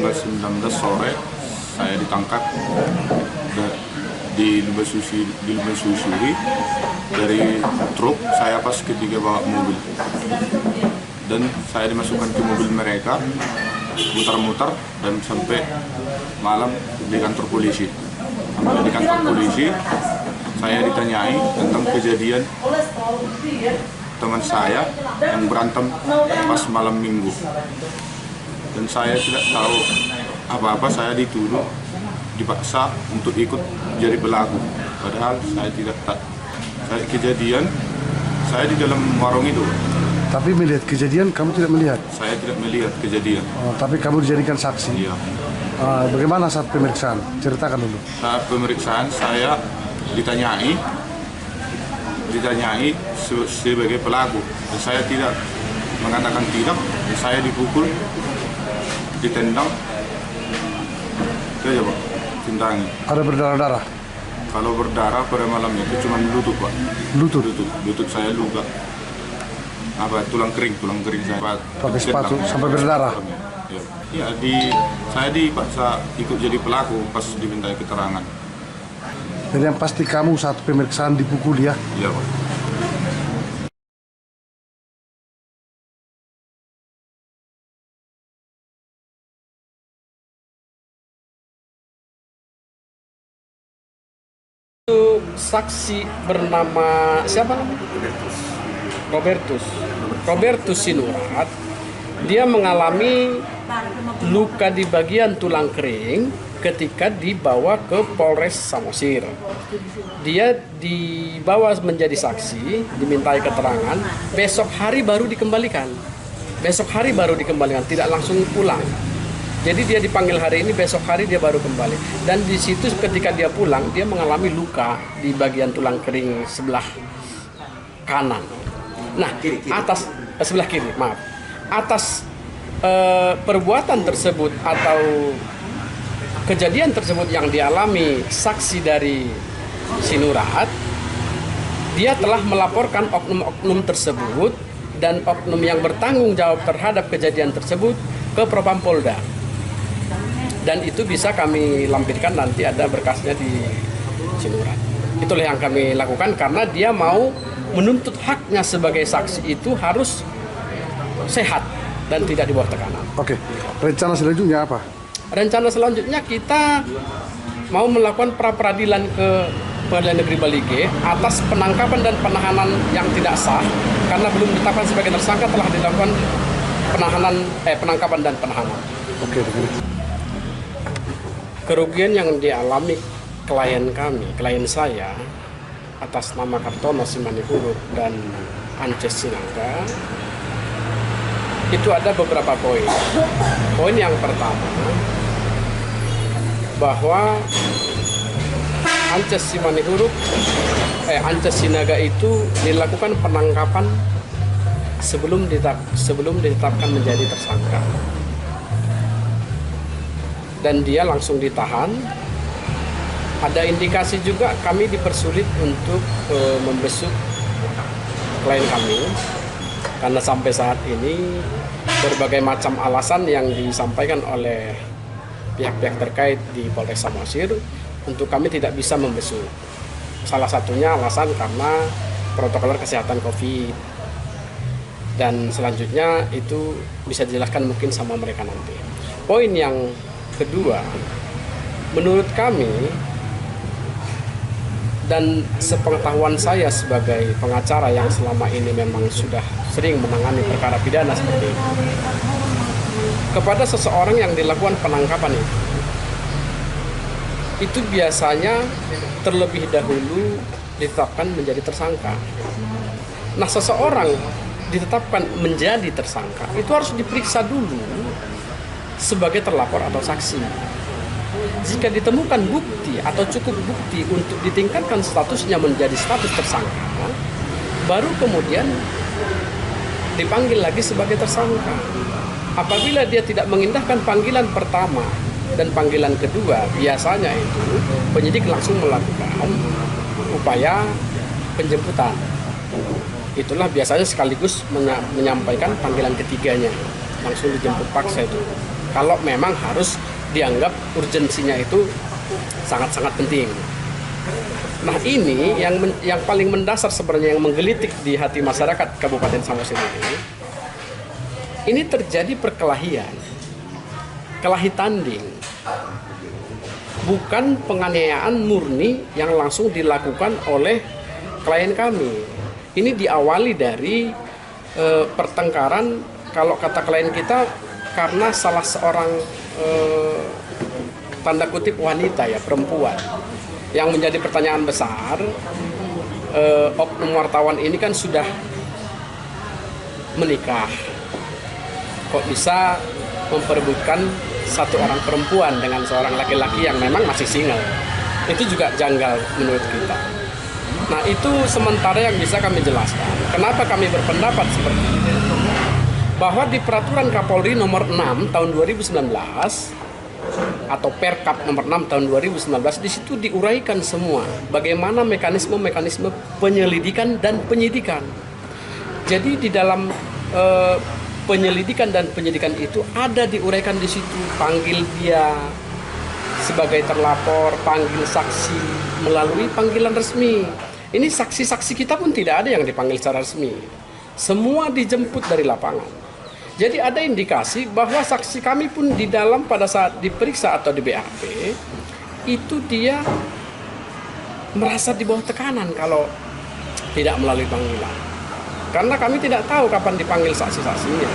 tanggal 19 sore saya ditangkap di Lubang Susuri dari truk. Saya pas ketiga bawa mobil dan saya dimasukkan ke mobil mereka, muter-muter dan sampai malam di kantor polisi. Sampai di kantor polisi saya ditanyai tentang kejadian teman saya yang berantem pas malam minggu, dan saya tidak tahu apa-apa. Saya dituduh dipaksa untuk ikut jadi pelaku, padahal saya tidak tahu. Kejadian saya di dalam warung itu. Tapi melihat kejadian kamu tidak melihat? Saya tidak melihat kejadian. Oh, tapi kamu dijadikan saksi? Iya. Bagaimana saat pemeriksaan? Ceritakan dulu. Saat pemeriksaan saya ditanyai sebagai pelaku, dan saya tidak mengatakan tidak. Dan saya dipukul, ditendang, itu aja Pak, tendangan. Ada berdarah-darah? Kalau berdarah pada malam itu cuma lutut Pak. Lutut saya luka. Tulang kering saya. Pakai sepatu sampai berdarah? Ya, saya dipaksa ikut jadi pelaku pas dimintai keterangan. Dan yang pasti kamu saat pemeriksaan dipukul ya? Iya Pak. Saksi bernama siapa namanya? Robertus Sinurat. Dia mengalami luka di bagian tulang kering ketika dibawa ke Polres Samosir. Dia dibawa menjadi saksi, dimintai keterangan. Besok hari baru dikembalikan, tidak langsung pulang. Jadi dia dipanggil hari ini, besok hari dia baru kembali. Dan di situ ketika dia pulang, dia mengalami luka di bagian tulang kering sebelah kanan. Nah, sebelah kiri, maaf. Atas perbuatan tersebut atau kejadian tersebut yang dialami saksi dari Sinurat, dia telah melaporkan oknum-oknum tersebut dan oknum yang bertanggung jawab terhadap kejadian tersebut ke Propam Polda. Dan itu bisa kami lampirkan, nanti ada berkasnya di Sinurat. Itulah yang kami lakukan karena dia mau menuntut haknya sebagai saksi itu harus sehat dan tidak di bawah tekanan. Oke, rencana selanjutnya apa? Rencana selanjutnya kita mau melakukan pra-peradilan ke Pengadilan Negeri Balige atas penangkapan dan penahanan yang tidak sah karena belum ditetapkan sebagai tersangka, telah dilakukan penangkapan dan penahanan. Oke. Kerugian yang dialami klien saya atas nama Kartono Simanihuruk dan Ances Sinaga itu ada beberapa poin. Poin yang pertama, bahwa Ances Sinaga itu dilakukan penangkapan sebelum ditetapkan menjadi tersangka. Dan dia langsung ditahan. Ada indikasi juga kami dipersulit untuk membesuk klien kami karena sampai saat ini berbagai macam alasan yang disampaikan oleh pihak-pihak terkait di Polres Samosir untuk kami tidak bisa membesuk. Salah satunya alasan karena protokol kesehatan COVID, dan selanjutnya itu bisa dijelaskan mungkin sama mereka nanti. Poin yang kedua, menurut kami dan sepengetahuan saya sebagai pengacara yang selama ini memang sudah sering menangani perkara pidana seperti ini, kepada seseorang yang dilakukan penangkapan itu biasanya terlebih dahulu ditetapkan menjadi tersangka. Nah, seseorang ditetapkan menjadi tersangka itu harus diperiksa dulu sebagai terlapor atau saksi. Jika ditemukan bukti atau cukup bukti untuk ditingkatkan statusnya menjadi status tersangka, baru kemudian dipanggil lagi sebagai tersangka. Apabila dia tidak mengindahkan panggilan pertama dan panggilan kedua, biasanya itu penyidik langsung melakukan upaya penjemputan. Itulah biasanya sekaligus menyampaikan panggilan ketiganya, langsung dijemput paksa itu. kalau memang harus dianggap urgensinya itu sangat-sangat penting. Nah ini yang paling mendasar sebenarnya yang menggelitik di hati masyarakat Kabupaten Samosir ini terjadi perkelahian, kelahi tanding, bukan penganiayaan murni yang langsung dilakukan oleh klien kami. Ini diawali dari pertengkaran, kalau kata klien kita, karena salah seorang tanda kutip wanita ya, perempuan, yang menjadi pertanyaan besar, oknum wartawan ini kan sudah menikah, kok bisa memperebutkan satu orang perempuan dengan seorang laki-laki yang memang masih single. Itu juga janggal menurut kita. Nah itu sementara yang bisa kami jelaskan. Kenapa kami berpendapat seperti itu? Bahwa di peraturan Kapolri nomor 6 tahun 2019 atau Perkap nomor 6 tahun 2019, di situ diuraikan semua bagaimana mekanisme penyelidikan dan penyidikan. Jadi di dalam penyelidikan dan penyidikan itu ada diuraikan di situ, panggil dia sebagai terlapor, panggil saksi melalui panggilan resmi. Ini saksi-saksi kita pun tidak ada yang dipanggil secara resmi. Semua dijemput dari lapangan. Jadi ada indikasi bahwa saksi kami pun di dalam pada saat diperiksa atau di BAP itu dia merasa di bawah tekanan kalau tidak melalui panggilan. Karena kami tidak tahu kapan dipanggil saksi-saksinya.